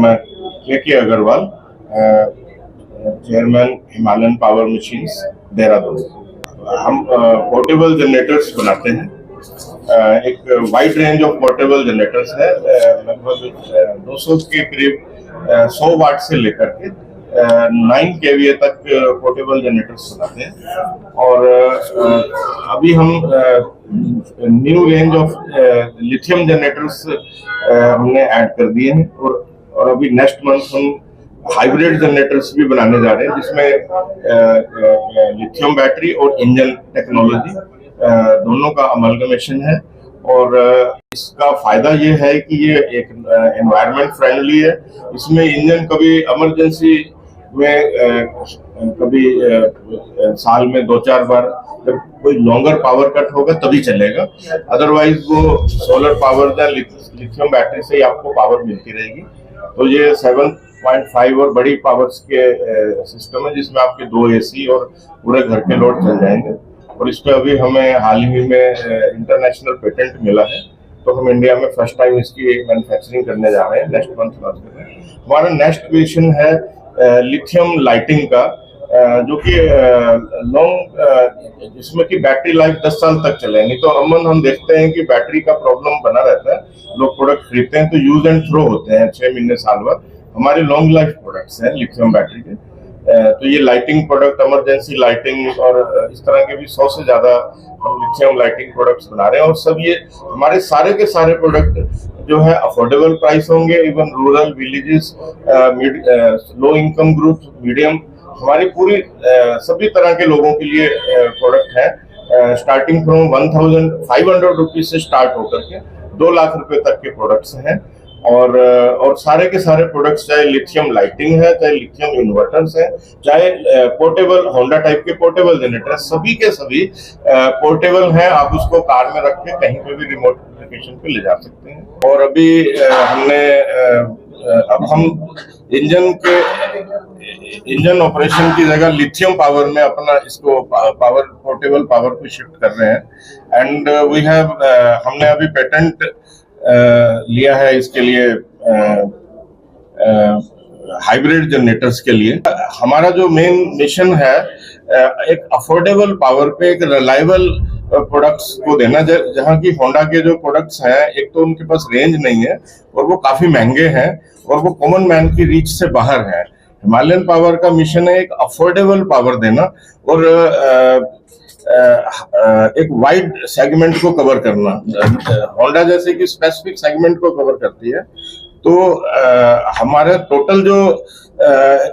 मैं K Agarwal, chairman Himalayan power machines Dehradun. हम portable generators बनाते हैं। एक wide range of portable generators है, लगभग 200 के करीब 100 वाट से लेकर के 9 kVA तक पोर्टेबल जनरेटर्स बनाते हैं। और अभी हम new range of lithium generators हमने ऐड कर दिए हैं। और अभी नेक्स्ट मंथ हम हाइब्रिड जनरेटर्स भी बनाने जा रहे हैं, जिसमें लिथियम बैटरी और इंजन टेक्नोलॉजी दोनों का अमलगमेशन है। और इसका फायदा ये है कि ये एक एनवायरनमेंट फ्रेंडली है। इसमें इंजन कभी इमरजेंसी में कभी साल में 2-4 बार जब कोई लॉन्गर पावर कट होगा तभी चलेगा, अदरवाइज वो सोलर पावर या लिथियम बैटरी से ही आपको पावर मिलती रहेगी। तो ये 7.5 और बड़ी पावर्स के सिस्टम है, जिसमें आपके 2 AC और पूरे घर के लोड चल जाएंगे। और इस पे अभी हमें हाल ही में इंटरनेशनल पेटेंट मिला है, तो हम इंडिया में फर्स्ट टाइम इसकी मैन्युफैक्चरिंग करने जा रहे हैं। नेक्स्ट मंथ लॉन्च कर रहे हैं। हमारा नेक्स्ट विजन है लिथियम लाइटिंग का, जो कि लॉन्ग, जिसमें कि बैटरी लाइफ 10 साल तक चलेगी। तो अमन हम देखते हैं कि बैटरी का प्रॉब्लम बना रहता है, लोग प्रोडक्ट खरीदते हैं तो यूज एंड थ्रो होते हैं 6 महीने साल बाद। हमारे लॉन्ग लाइफ प्रोडक्ट्स हैं लिथियम बैटरी के। तो ये लाइटिंग प्रोडक्ट, इमरजेंसी लाइटिंग और इस तरह के भी 100 से ज्यादा हम लिथियम लाइटिंग प्रोडक्ट्स बना रहे हैं। और सब ये हमारे सारे के सारे प्रोडक्ट जो है अफोर्डेबल प्राइस होंगे। Even rural villages, low income group, medium, हमारी पूरी सभी तरह के लोगों के लिए प्रोडक्ट है। स्टार्टिंग फ्रॉम 1500 रुपीज से स्टार्ट होकर के 2 लाख रुपए तक के प्रोडक्ट्स हैं। और सारे के सारे प्रोडक्ट्स, चाहे लिथियम लाइटिंग है, चाहे लिथियम इन्वर्टर्स है, चाहे पोर्टेबल होंडा टाइप के पोर्टेबल जनरेटर, सभी के सभी पोर्टेबल हैं। आप उसको कार में रख के कहीं पे भी रिमोट लोकेशन पे ले जा सकते हैं। और अभी अब हम इंजन ऑपरेशन की जगह लिथियम पावर में अपना इसको पावर, पोर्टेबल पावर को शिफ्ट कर रहे हैं। एंड वी हैव, हमने अभी पेटेंट लिया है इसके लिए, हाइब्रिड जनरेटर्स के लिए। हमारा जो मेन मिशन है एक अफोर्डेबल पावर पे एक रिलायबल प्रोडक्ट्स को देना, जहां की होंडा के जो प्रोडक्ट्स हैं, एक तो उनके पास रेंज नहीं है और वो काफी महंगे हैं और वो कॉमन मैन की रीच से बाहर है। हिमालयन पावर का मिशन है एक अफोर्डेबल पावर देना और एक वाइड सेगमेंट को कवर करना। होंडा जैसे कि स्पेसिफिक सेगमेंट को कवर करती है। तो हमारा टोटल जो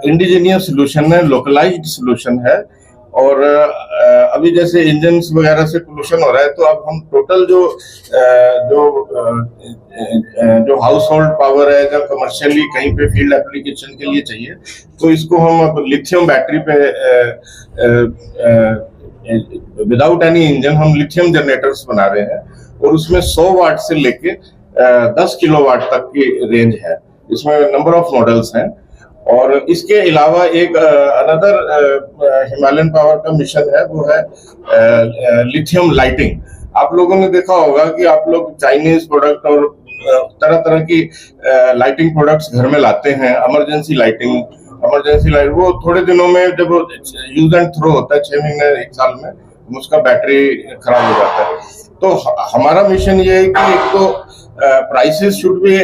इंडिजीनियस सोल्यूशन है, लोकलाइज्ड सोल्यूशन है। और अभी जैसे इंजन्स वगैरह से पोल्यूशन हो रहा है, तो अब हम टोटल जो हाउस होल्ड पावर है, जब कमर्शियली कहीं पे फील्ड एप्लीकेशन के लिए चाहिए, तो इसको हम अब लिथियम बैटरी पे विदाउट एनी इंजन हम लिथियम जनरेटर्स बना रहे हैं। और उसमें 100 वाट से लेके 10 किलोवाट तक की रेंज है। इसमें नंबर ऑफ मॉडल्स हैं। और इसके अलावा एक अनदर हिमालयन पावर का मिशन है, वो है लिथियम लाइटिंग। आप लोगों ने देखा होगा कि आप लोग चाइनीज प्रोडक्ट और तरह तरह की लाइटिंग प्रोडक्ट्स घर में लाते हैं। इमरजेंसी लाइट, वो थोड़े दिनों में जब यूज एंड थ्रो होता है, 6 महीने 1 साल में, उसका बैटरी खराब हो जाता है। तो हमारा मिशन ये है कि एक तो prices should be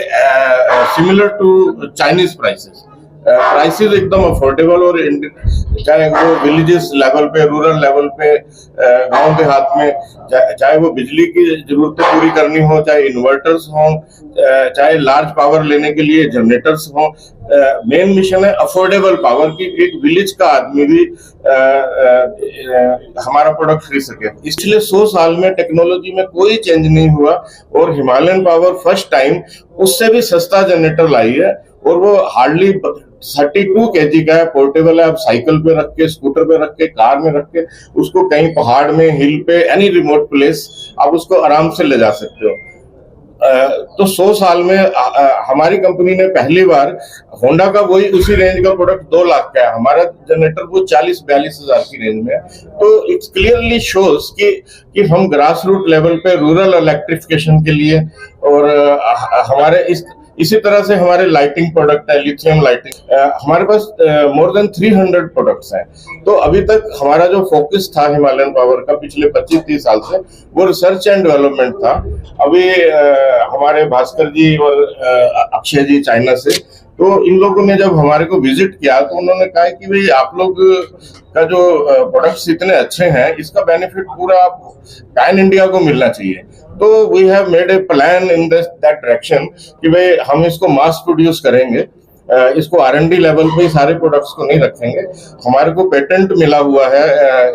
similar to Chinese prices, prices एकदम अफोर्डेबल। और चाहे वो विलेजेस लेवल पे, रूरल लेवल पे, गांव देहात में, चाहे वो बिजली की जरूरतें पूरी करनी हो, चाहे इन्वर्टर्स हो, चाहे लार्ज पावर लेने के लिए जनरेटर्स हो, मेन मिशन है अफोर्डेबल पावर की एक विलेज का आदमी भी हमारा प्रोडक्ट खरीद सके। इसलिए 100 साल में टेक्नोलॉजी में कोई चेंज नहीं हुआ और हिमालयन पावर फर्स्ट टाइम उससे भी सस्ता जनरेटर लाई है। और वो हार्डली 32 kg का है, पोर्टेबल है। आप साइकिल पे रख के, स्कूटर पे रख के, कार में रख के उसको कहीं पहाड़ में, हिल पे, एनी रिमोट प्लेस आप उसको आराम से ले जा सकते हो। तो 100 साल में हमारी कंपनी ने पहली बार होंडा का वही उसी रेंज का प्रोडक्ट 2 लाख का है, हमारा जनरेटर वो 40-42 हजार की रेंज में है। तो इट्स क्लियरली शोज कि हम ग्रास रूट लेवल पे रूरल इलेक्ट्रिफिकेशन के लिए और हमारे इसी तरह से हमारे लाइटिंग प्रोडक्ट है, लिथियम लाइटिंग, हमारे पास मोर देन 300 प्रोडक्ट्स हैं। तो अभी तक हमारा जो फोकस था हिमालयन पावर का पिछले 25-30 साल से, वो रिसर्च एंड डेवलपमेंट था। अभी हमारे भास्कर जी और अक्षय जी चाइना से, तो इन लोगों ने जब हमारे को विजिट किया तो उन्होंने कहा कि भाई आप लोग का जो प्रोडक्ट्स इतने अच्छे हैं, इसका बेनिफिट पूरा पैन इंडिया को मिलना चाहिए। तो we have made a plan in that direction कि भाई हम इसको मास प्रोड्यूस करेंगे, इसको R&D लेवल पे सारे प्रोडक्ट्स को नहीं रखेंगे। हमारे को पेटेंट मिला हुआ है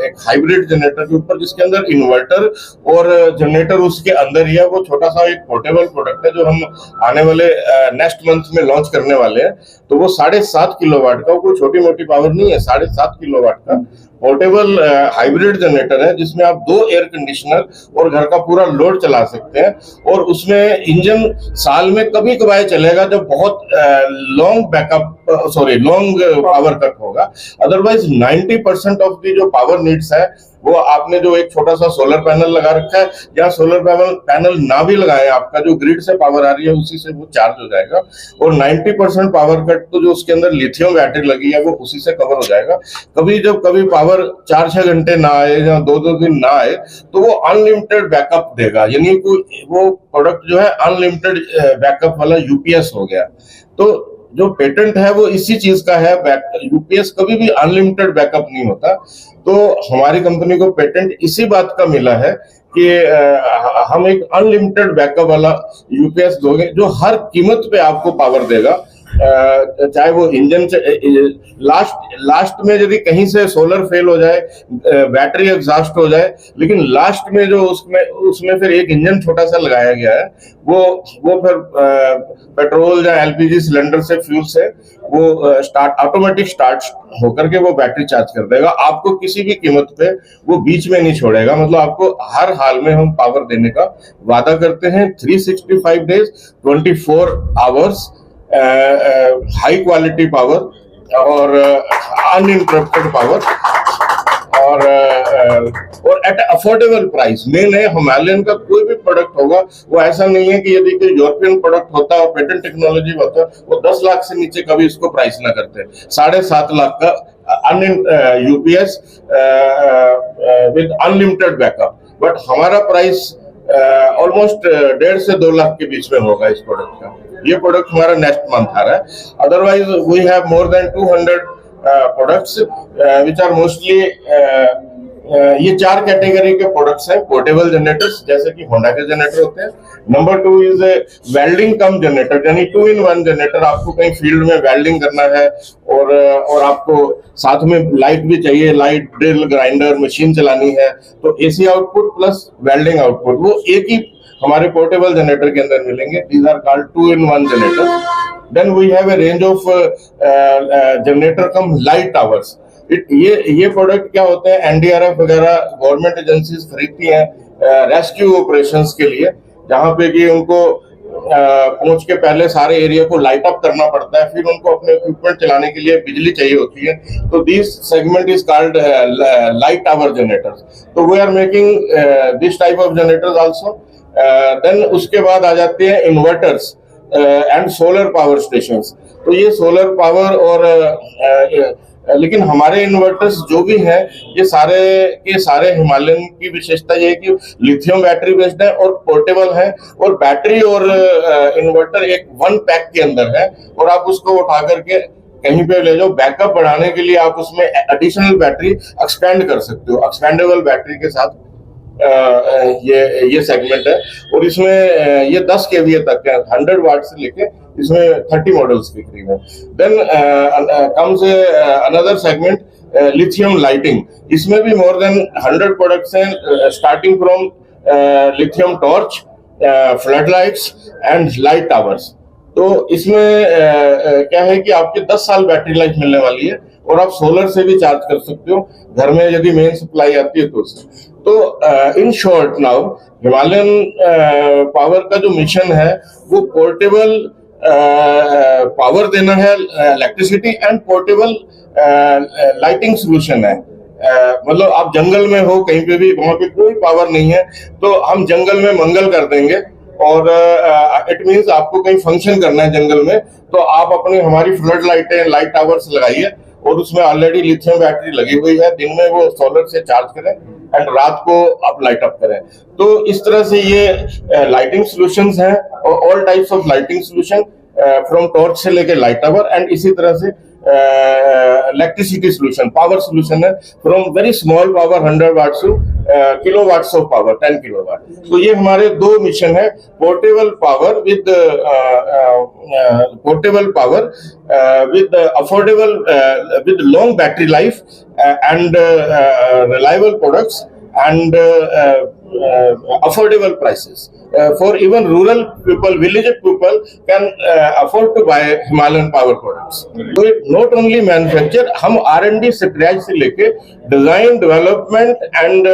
एक हाइब्रिड जनरेटर के ऊपर, जिसके अंदर इन्वर्टर और जनरेटर उसके अंदर ही है। वो छोटा सा एक पोर्टेबल प्रोडक्ट है जो हम आने वाले नेक्स्ट मंथ में लॉन्च करने वाले हैं। तो वो 7.5 किलोवाट का, कोई छोटी मोटी पावर नहीं है, 7.5 किलोवाट का पोर्टेबल हाइब्रिड जनरेटर है, जिसमें आप 2 एयर कंडीशनर और घर का पूरा लोड चला सकते हैं। और उसमें इंजन साल में कभी कभार चलेगा जब बहुत लॉन्ग पावर कट होगा। अदरवाइज 90% ऑफ दी जो पावर नीड्स है, वो आपने जो एक छोटा सा सोलर पैनल लगा रखा है, या सोलर पैनल ना भी लगाए, आपका जो ग्रिड से पावर आ रही है उसी से वो चार्ज हो जाएगा। और 90% पावर कट तो जो उसके अंदर लिथियम बैटरी लगी है वो उसी से कवर हो जाएगा। कभी पावर 4-6 घंटे ना आए या 2-2 दिन ना आए, तो वो अनलिमिटेड बैकअप देगा। यानी वो प्रोडक्ट जो है अनलिमिटेड बैकअप वाला यूपीएस हो गया। तो जो पेटेंट है वो इसी चीज का है, यूपीएस कभी भी अनलिमिटेड बैकअप नहीं होता। तो हमारी कंपनी को पेटेंट इसी बात का मिला है कि हम एक अनलिमिटेड बैकअप वाला यूपीएस दोगे जो हर कीमत पे आपको पावर देगा। चाहे वो इंजन से लास्ट में यदि कहीं से सोलर फेल हो जाए, बैटरी एग्जॉस्ट हो जाए, लेकिन लास्ट में जो उसमें फिर एक इंजन छोटा सा लगाया गया है, वो फिर पेट्रोल या एलपीजी सिलेंडर से, फ्यूल से वो ऑटोमेटिक स्टार्ट होकर के वो बैटरी चार्ज कर देगा। आपको किसी भी कीमत पे वो बीच में नहीं छोड़ेगा। मतलब आपको हर हाल में हम पावर देने का वादा करते हैं। 365 days 24 hours high quality power और अनइंटरप्टेड पावर और एट अफोर्डेबल प्राइस। मेन है हिमालयन का कोई भी प्रोडक्ट होगा वो ऐसा नहीं है कि यदि कोई यूरोपियन प्रोडक्ट होता और पेटेंट टेक्नोलॉजी होता वो 10 लाख से नीचे कभी इसको प्राइस ना करते। 7.5 लाख का UPS with unlimited backup, but हमारा प्राइस ऑलमोस्ट 1.5 से 2 लाख के बीच में होगा इस प्रोडक्ट का। ये प्रोडक्ट हमारा नेक्स्ट मंथ आ रहा है। Otherwise we have more than 200 products which are mostly, ये 4 कैटेगरी के प्रोडक्ट्स हैं। पोर्टेबल जनरेटर्स, जैसे कि होंडा के जनरेटर होते हैं। Number 2 is welding come generator, यानी 2-in-1 जनरेटर। आपको कहीं फील्ड में वेल्डिंग करना है और आपको साथ में लाइट भी चाहिए, लाइट, ड्रिल, ग्राइंडर, मशीन चलानी है, तो AC output plus welding output वो एक ही हमारे पोर्टेबल जनरेटर के अंदर मिलेंगे। These are called 2-in-1 generator. Then we have a range of generator cum light towers. ये प्रोडक्ट क्या होते हैं, एनडीआरएफ वगैरह गवर्नमेंट एजेंसीज खरीदती हैं रेस्क्यू ऑपरेशंस के लिए, जहां पे कि उनको पहुंच के पहले सारे एरिया को लाइट अप करना पड़ता है, फिर उनको अपने इक्विपमेंट चलाने के लिए बिजली चाहिए होती है। तो this segment is called light tower generators. तो we are making this type of generators also. Then उसके बाद आ जाते हैं inverters and solar power stations. तो ये सोलर पावर और लेकिन हमारे इन्वर्टर्स जो भी हैं, ये सारे के सारे हिमालयन की विशेषता ये है कि लिथियम बैटरी बेस्ड है और पोर्टेबल है, और बैटरी और इन्वर्टर एक 1 पैक के अंदर है, और आप उसको उठा करके कहीं पे ले जाओ। बैकअप बढ़ाने के लिए आप उसमें एडिशनल बैटरी एक्सपेंड कर सकते हो। एक्सपेंडेबल बैटरी के साथ ये सेगमेंट है, और इसमें ये 10 kVA तक है, 100 वाट से लेके इसमें 30 मॉडल्स के करीब है। Then comes another segment lithium lighting. इसमें भी मोर देन 100 प्रोडक्ट्स हैं, starting from lithium torch, flood lights and light towers. तो इसमें क्या है कि आपके 10 साल बैटरी लाइफ मिलने वाली है, और आप सोलर से भी चार्ज कर सकते हो घर में यदि मेन सप्लाई आती है तो उससे। तो in short now Himalayan power का जो मिशन है वो पोर्टेबल पावर देना है, electricity and portable lighting solution है। मतलब आप जंगल में हो कहीं पे भी, वहां पे कोई पावर नहीं है, तो हम जंगल में मंगल कर देंगे और इट मीन्स आपको कहीं फंक्शन करना है जंगल में, तो आप अपनी हमारी फ्लड लाइटें, लाइट टावर्स लगाइए और उसमें ऑलरेडी लिथियम बैटरी लगी हुई है, दिन में वो सोलर से चार्ज करें एंड रात को आप लाइट अप करें। तो इस तरह से ये लाइटिंग सॉल्यूशंस हैं, all types of lighting solution from torch से लेके लाइट टावर, एंड इसी तरह से इलेक्ट्रिसिटी सॉल्यूशन, पावर सॉल्यूशन है from very small power 100 watts to kilowatts of power 10 kilowatt. तो ये हमारे दो मिशन है, portable power with affordable with long battery life and reliable products and affordable prices for even rural people, village people can afford to buy Himalayan power products. So it not only manufacture, हम R&D scratch से लेके design, development and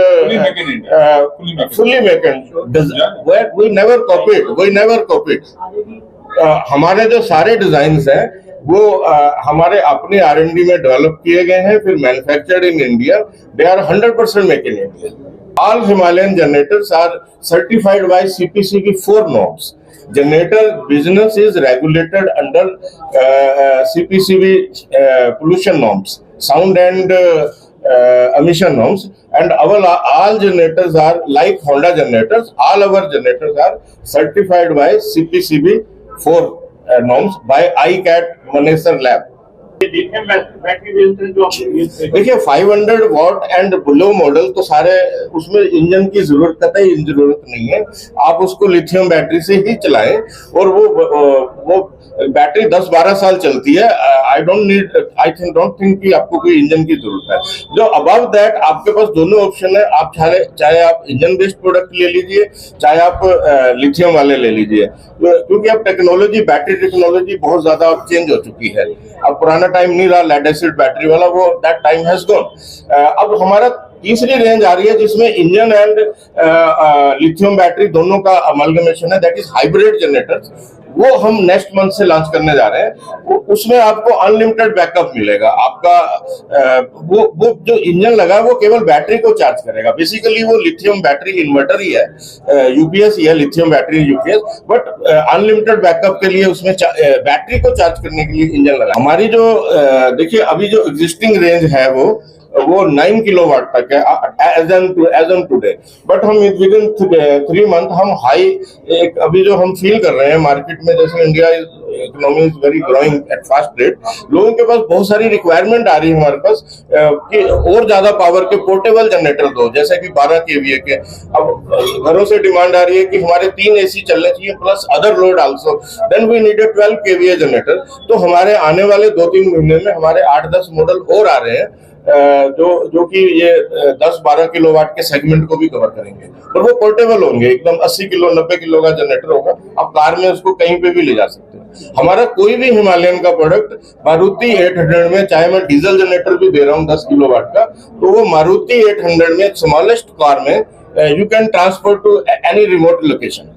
fully make it. We never copied. हमारे जो सारे design हैं वो हमारे अपने R&D में डेवलप किए गए हैं, फिर manufactured in India. They are 100% make in India. All Himalayan generators are certified by CPCB 4 norms. Generator business is regulated under CPCB pollution norms, sound and emission norms, and all generators are like Honda generators. All our generators are certified by CPCB 4 norms by ICAT Manesar Lab. देखिए 500 what and below model तो सारे, उसमें engine की जरूरत नहीं है, आप उसको लिथियम बैटरी से ही चलाएं और वो बैटरी 10-12 साल चलती है। आई डोंट थिंक कि आपको कोई इंजन की जरूरत है। जो अबव दैट आपके पास दोनों ऑप्शन है, आप चाहे आप इंजन बेस्ड प्रोडक्ट ले लीजिए, चाहे आप लिथियम वाले ले लीजिए, क्योंकि अब टेक्नोलॉजी, बैटरी टेक्नोलॉजी बहुत ज्यादा अब चेंज हो चुकी है। अब पुराना टाइम नहीं रहा लेड एसिड बैटरी वाला, वो दैट टाइम हैज गॉन। अब हमारा तीसरी रेंज आ रही है जिसमें इंजन एंड लिथियम बैटरी दोनों का अमलगमेशन है, दैट इज हाइब्रिड जनरेटर्स। वो हम नेक्स्ट मंथ से लॉन्च करने जा रहे हैं। उसमें आपको अनलिमिटेड बैकअप मिलेगा। आपका वो जो इंजन लगा है वो केवल बैटरी को चार्ज करेगा। बेसिकली वो लिथियम बैटरी इन्वर्टर ही है, यूपीएस ही है, lithium battery UPS, but unlimited backup के लिए उसमें बैटरी को चार्ज करने के लिए इंजन लगा। हमारी जो देखिए अभी जो एग्जिस्टिंग रेंज है वो 9 किलोवाट तक है एज ऑन टुडे, बट हम विद इन 3 मंथ हम हाई एक अभी जो हम फील कर रहे हैं मार्केट में, जैसे India economy is very growing at fast rate, लोगों के पास बहुत सारी रिक्वायरमेंट आ रही है हमारे पास कि और ज्यादा पावर के पोर्टेबल जनरेटर दो, जैसे कि 12 kVA के। अब घरों से डिमांड आ रही है कि हमारे 3 AC चलने चाहिए plus other load also, then we need 12 kVA generator. तो हमारे आने वाले 2-3 महीने में हमारे 8-10 मॉडल और आ रहे हैं जो कि ये 10-12 किलोवाट के सेगमेंट को भी कवर करेंगे, और वो पोर्टेबल होंगे, एकदम 80 किलो 90 किलो का जनरेटर होगा। आप कार में उसको कहीं पे भी ले जा सकते हैं। हमारा कोई भी हिमालयन का प्रोडक्ट मारुति 800 में, चाहे मैं डीजल जनरेटर भी दे रहा हूँ 10 किलोवाट का, तो वो मारुति 800 में स्मॉलेस्ट कार में you can transport to any remote location.